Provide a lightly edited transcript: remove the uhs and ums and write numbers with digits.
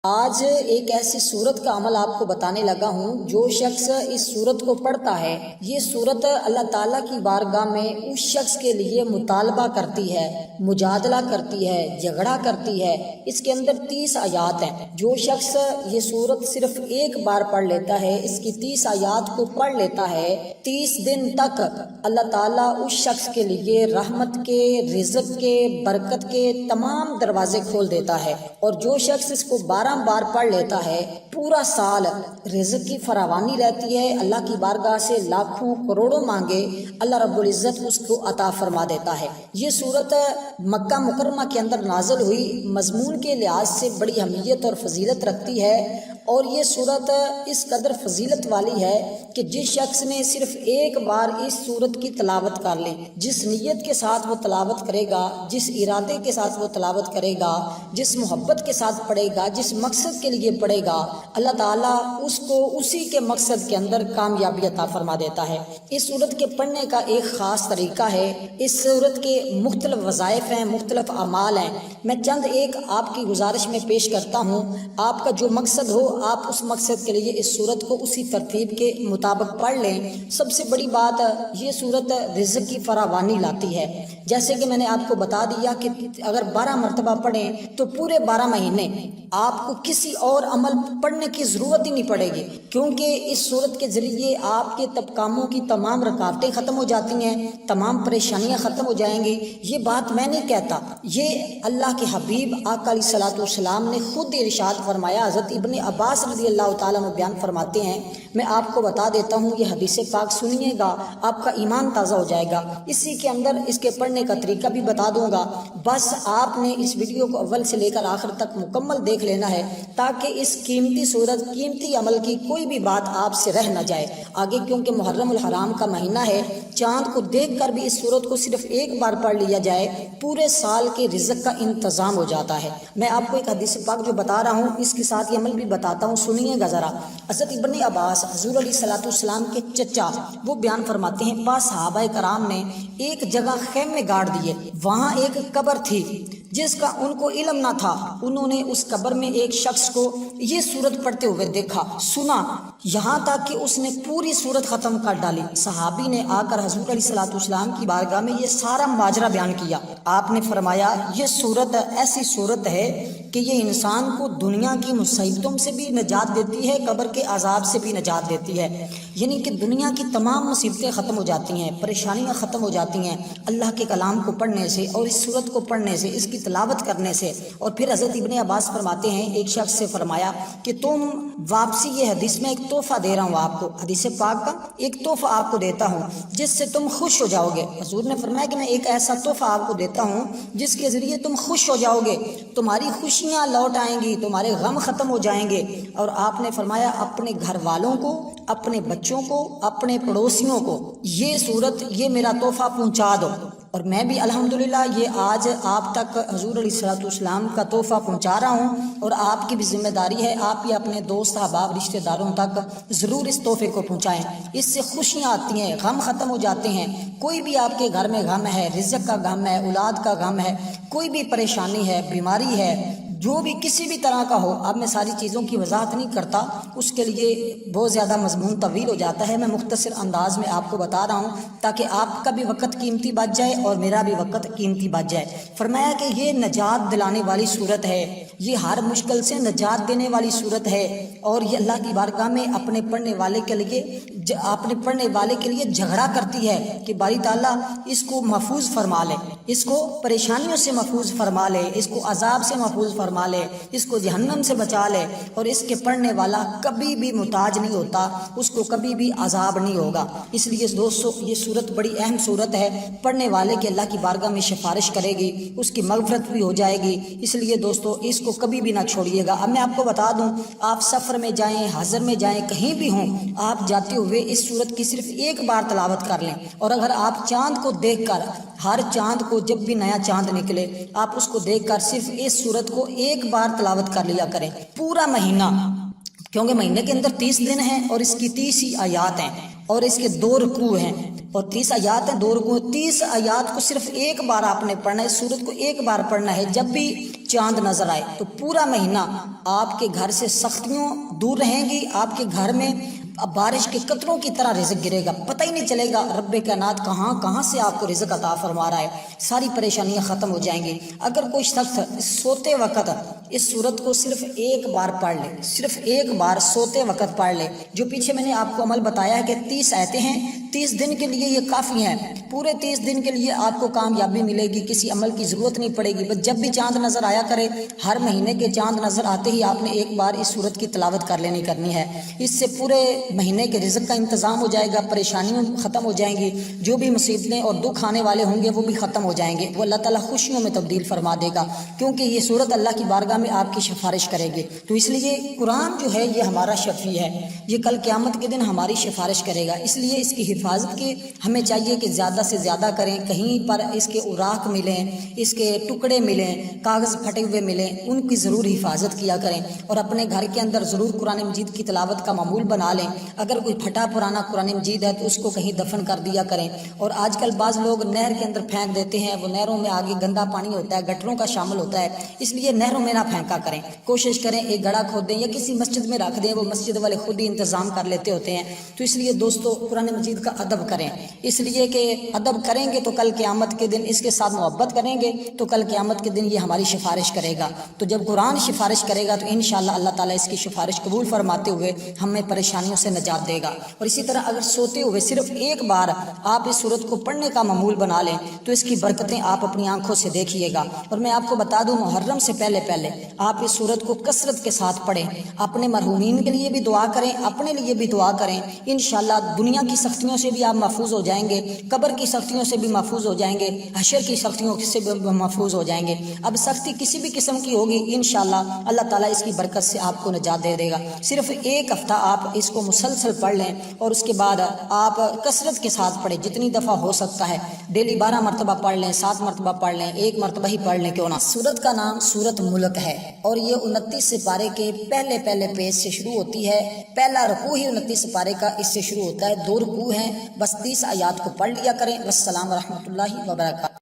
آج ایک ایسی صورت کا عمل آپ کو بتانے لگا ہوں جو شخص اس صورت کو پڑھتا ہے، یہ صورت اللہ تعالیٰ کی بارگاہ میں اس شخص کے لیے مطالبہ کرتی ہے، مجادلہ کرتی ہے، جھگڑا کرتی ہے۔ اس کے اندر 30 آیات ہیں۔ جو شخص یہ صورت صرف ایک بار پڑھ لیتا ہے، اس کی 30 آیات کو پڑھ لیتا ہے، 30 دن تک اللہ تعالیٰ اس شخص کے لیے رحمت کے، رزق کے، برکت کے تمام دروازے کھول دیتا ہے۔ اور جو شخص اس کو 12 بار پڑھ لیتا ہے، پورا سال رزق کی فراوانی رہتی ہے، اللہ کی بارگاہ سے لاکھوں کروڑوں مانگے اللہ رب العزت اس کو عطا فرما دیتا ہے۔ یہ صورت مکہ مکرمہ کے اندر نازل ہوئی، مضمون کے لحاظ سے بڑی اہمیت اور فضیلت رکھتی ہے، اور یہ صورت اس قدر فضیلت والی ہے کہ جس شخص نے صرف ایک بار اس صورت کی تلاوت کر لی، جس نیت کے ساتھ وہ تلاوت کرے گا، جس ارادے کے ساتھ وہ تلاوت کرے گا، جس محبت کے ساتھ پڑھے گا، جس مقصد کے لیے پڑھے گا، اللہ تعالیٰ اس کو اسی کے مقصد کے اندر کامیابی عطا فرما دیتا ہے۔ اس صورت کے پڑھنے کا ایک خاص طریقہ ہے۔ اس صورت کے مختلف وظائف ہیں، مختلف اعمال ہیں۔ میں چند ایک آپ کی گزارش میں پیش کرتا ہوں۔ آپ کا جو مقصد ہو، آپ اس مقصد کے لیے اس صورت کو اسی ترتیب کے مطابق پڑھ لیں۔ سب سے بڑی بات، یہ صورت رزق کی فراوانی لاتی ہے۔ جیسے کہ میں نے آپ کو بتا دیا کہ اگر 12 مرتبہ پڑھیں تو پورے 12 مہینے آپ کو کسی اور عمل پڑھنے کی ضرورت ہی نہیں پڑے گی، کیونکہ اس صورت کے ذریعے آپ کے کاموں کی تمام رکاوٹیں ختم ہو جاتی ہیں، تمام پریشانیاں ختم ہو جائیں گی۔ یہ بات میں نہیں کہتا، یہ اللہ کے حبیب آقا علیہ الصلوۃ والسلام نے خود ارشاد فرمایا۔ حضرت ابن عباس رضی اللہ تعالیٰ عنہ بیان فرماتے ہیں، میں آپ کو بتا دیتا ہوں، یہ حدیث پاک سنیے گا، آپ کا ایمان تازہ ہو جائے گا۔ اسی کے اندر اس کے پڑھنے کا طریقہ بھی بتا دوں گا، بس آپ نے اس ویڈیو کو اول سے لے کر آخر تک مکمل دیکھ لینا ہے، تاکہ اس قیمتی صورت، قیمتی عمل کی کوئی بھی بات آپ سے رہ نہ جائے آگے، کیونکہ محرم الحرام کا مہینہ ہے۔ چاند کو دیکھ کر بھی اس صورت کو صرف ایک بار پڑھ لیا جائے، پورے سال کے رزق کا انتظام ہو جاتا ہے۔ میں آپ کو ایک حدیث پاک جو بتا رہا ہوں، اس کے ساتھ یہ عمل بھی بتاتا ہوں، سنیے گا ذرا۔ حضرت ابن عباس حضور علیہ الصلوۃ والسلام کے چچا، وہ بیان فرماتے ہیں، پاس صحابہ کرام نے ایک جگہ خیمے گاڑ دیے، وہاں ایک قبر تھی جس کا ان کو علم نہ تھا۔ انہوں نے اس قبر میں ایک شخص کو یہ صورت پڑھتے ہوئے دیکھا، سنا، یہاں تک کہ اس نے پوری صورت ختم کر ڈالی۔ صحابی نے آ کر حضور علیہ الصلوۃ والسلام کی بارگاہ میں یہ سارا ماجرا بیان کیا۔ آپ نے فرمایا، یہ صورت ایسی صورت ہے کہ یہ انسان کو دنیا کی مصیبتوں سے بھی نجات دیتی ہے، قبر کے عذاب سے بھی نجات دیتی ہے، یعنی کہ دنیا کی تمام مصیبتیں ختم ہو جاتی ہیں، پریشانیاں ختم ہو جاتی ہیں اللہ کے کلام کو پڑھنے سے اور اس صورت کو پڑھنے سے، اس کی تلاوت کرنے سے۔ اور پھر حضرت ابن عباس فرماتے ہیں، ایک شخص سے فرمایا کہ تم واپسی، یہ حدیث میں ایک تحفہ دے رہا ہوں آپ کو، حدیث پاک کا ایک تحفہ آپ کو دیتا ہوں جس سے تم خوش ہو جاؤ گے۔ حضور نے فرمایا کہ میں ایک ایسا تحفہ آپ کو دیتا ہوں جس کے ذریعے تم خوش ہو جاؤ گے، تمہاری خوشیاں لوٹ آئیں گی، تمہارے غم ختم ہو جائیں گے۔ اور آپ نے فرمایا، اپنے گھر والوں کو، اپنے بچوں کو، اپنے پڑوسیوں کو یہ صورت، یہ میرا تحفہ پہنچا دو۔ اور میں بھی الحمدللہ یہ آج آپ تک حضور علیہ الصلوۃ والسلام کا تحفہ پہنچا رہا ہوں، اور آپ کی بھی ذمہ داری ہے، آپ بھی اپنے دوست احباب رشتہ داروں تک ضرور اس تحفے کو پہنچائیں۔ اس سے خوشیاں آتی ہیں، غم ختم ہو جاتے ہیں۔ کوئی بھی آپ کے گھر میں غم ہے، رزق کا غم ہے، اولاد کا غم ہے، کوئی بھی پریشانی ہے، بیماری ہے، جو بھی کسی بھی طرح کا ہو، اب میں ساری چیزوں کی وضاحت نہیں کرتا، اس کے لیے بہت زیادہ مضمون طویل ہو جاتا ہے۔ میں مختصر انداز میں آپ کو بتا رہا ہوں تاکہ آپ کا بھی وقت قیمتی بچ جائے اور میرا بھی وقت قیمتی بچ جائے۔ فرمایا کہ یہ نجات دلانے والی صورت ہے، یہ ہر مشکل سے نجات دینے والی صورت ہے، اور یہ اللہ کی بارگاہ میں اپنے پڑھنے والے کے لیے جھگڑا کرتی ہے کہ باری تعالیٰ اس کو محفوظ فرما لے، اس کو پریشانیوں سے محفوظ فرما لے، اس کو عذاب سے محفوظ فرما لے، اس کو جہنم سے بچا لے، اور اس کے پڑھنے والا کبھی بھی محتاج نہیں ہوتا، اس کو کبھی بھی عذاب نہیں ہوگا۔ اس لیے دوستو، یہ صورت بڑی اہم صورت ہے، پڑھنے والے کے اللہ کی بارگاہ میں سفارش کرے گی، اس کی مغفرت بھی ہو جائے گی۔ اس لیے دوستو، اس کو کبھی بھی نہ چھوڑیے گا۔ اب میں آپ کو بتا دوں، آپ سفر میں جائیں، حضر میں جائیں، کہیں بھی ہوں، آپ جاتے ہوئے اس صورت کی صرف ایک بار تلاوت کر لیں، اور اگر آپ چاند کو دیکھ کر، ہر چاند کو جب بھی نیا چاند نکلے، آپ اس کو دیکھ کر صرف اس صورت کو ایک بار تلاوت کر لیا کریں، پورا مہینہ، کیونکہ مہینے کے اندر 30 دن ہیں اور اس کی 30 ہی آیات ہیں، اور اس کے 2 رکوع ہیں اور 30 آیات ہیں، 2 رکوع۔ 30 آیات کو صرف ایک بار آپ نے پڑھنا ہے، سورت کو ایک بار پڑھنا ہے۔ جب بھی چاند نظر آئے تو پورا مہینہ آپ کے گھر سے سختیوں دور رہیں گی، آپ کے گھر میں بارش کے قطروں کی طرح رزق گرے گا، پتہ ہی نہیں چلے گا رب کائنات کہاں کہاں سے آپ کو رزق عطا فرما رہا ہے، ساری پریشانیاں ختم ہو جائیں گی۔ اگر کوئی شخص سوتے وقت اس صورت کو صرف ایک بار پڑھ لے، صرف ایک بار سوتے وقت پڑھ لے، جو پیچھے میں نے آپ کو عمل بتایا ہے کہ 30 آیتیں ہیں، 30 دن کے لیے یہ کافی ہیں، پورے 30 دن کے لیے آپ کو کامیابی ملے گی، کسی عمل کی ضرورت نہیں پڑے گی، بس جب بھی چاند نظر آیا کرے، ہر مہینے کے چاند نظر آتے ہی آپ نے ایک بار اس صورت کی تلاوت کر لینی کرنی ہے۔ اس سے پورے مہینے کے رزق کا انتظام ہو جائے گا، پریشانیاں ختم ہو جائیں گی، جو بھی مصیبتیں اور دکھ آنے والے ہوں گے وہ بھی ختم ہو جائیں گے، وہ اللہ تعالیٰ خوشیوں میں تبدیل فرما دے گا، کیونکہ یہ صورت اللہ کی بارگاہ میں آپ کی سفارش کرے گی۔ تو اس لیے قرآن جو ہے یہ ہمارا شفیع ہے، یہ کل قیامت کے دن ہماری سفارش کرے گا، اس لیے اس کی حفاظت کی ہمیں چاہیے کہ زیادہ سے زیادہ کریں۔ کہیں پر اس کے اوراق ملیں، اس کے ٹکڑے ملیں، کاغذ پھٹے ہوئے ملیں، ان کی ضرور حفاظت کیا کریں، اور اپنے گھر کے اندر ضرور قرآن مجید کی تلاوت کا معمول بنا لیں۔ اگر کوئی پھٹا پرانا قرآن مجید ہے تو اس کو کہیں دفن کر دیا کریں، اور آج کل بعض لوگ نہر کے اندر پھینک دیتے ہیں، وہ نہروں میں آگے گندا پانی ہوتا ہے، گٹروں کا شامل ہوتا ہے، اس لیے نہروں میں نہ پھینکا کریں، کوشش کریں ایک گڑھا کھود دیں یا کسی مسجد میں رکھ دیں، وہ مسجد والے خود ہی انتظام کر لیتے ہوتے ہیں۔ تو اس لیے دوستو قرآن مجید کا ادب کریں، اس لیے کہ ادب کریں گے تو کل قیامت کے دن اس کے ساتھ محبت کریں گے تو کل قیامت کے دن یہ ہماری سفارش کرے گا۔ تو جب قرآن سفارش کرے گا تو انشاءاللہ اللہ تعالیٰ اس کی سفارش قبول فرماتے ہوئے ہمیں پریشانیوں سے نجات دے گا۔ اور اسی طرح اگر سوتے ہوئے صرف ایک بار آپ اس صورت کو پڑھنے کا معمول بنا لیں تو اس کی برکتیں آپ اپنی آنکھوں سے دیکھیے گا۔ اور میں آپ کو بتا دوں محرم سے پہلے آپ اس صورت کو کثرت کے ساتھ پڑھیں، اپنے مرحومین کے لیے بھی دعا کریں، اپنے لیے بھی دعا کریں، انشاءاللہ دنیا کی سختیوں سے بھی آپ محفوظ ہو جائیں گے، قبر کی سختیوں سے بھی محفوظ ہو جائیں گے، حشر کی سختیوں سے بھی محفوظ ہو جائیں گے۔ اب سختی کسی بھی قسم کی ہوگی انشاءاللہ اللہ تعالیٰ اس کی برکت سے آپ کو نجات دے دے گا۔ صرف ایک ہفتہ آپ اس کو مسلسل پڑھ لیں اور اس کے بعد آپ کثرت کے ساتھ پڑھیں، جتنی دفعہ ہو سکتا ہے، ڈیلی 12 مرتبہ پڑھ لیں، 7 مرتبہ پڑھ لیں، 1 مرتبہ ہی پڑھ لیں کیوں نہ۔ سورت کا نام سورت ملک ہے اور یہ 29 سپارے کے پہلے پیج سے شروع ہوتی ہے، پہلا رکوع ہی 29 سپارے کا اس سے شروع ہوتا ہے، 2 رکوع ہیں، بس 30 آیات کو پڑھ لیا کریں۔ والسلام ورحمۃ اللہ وبرکاتہ۔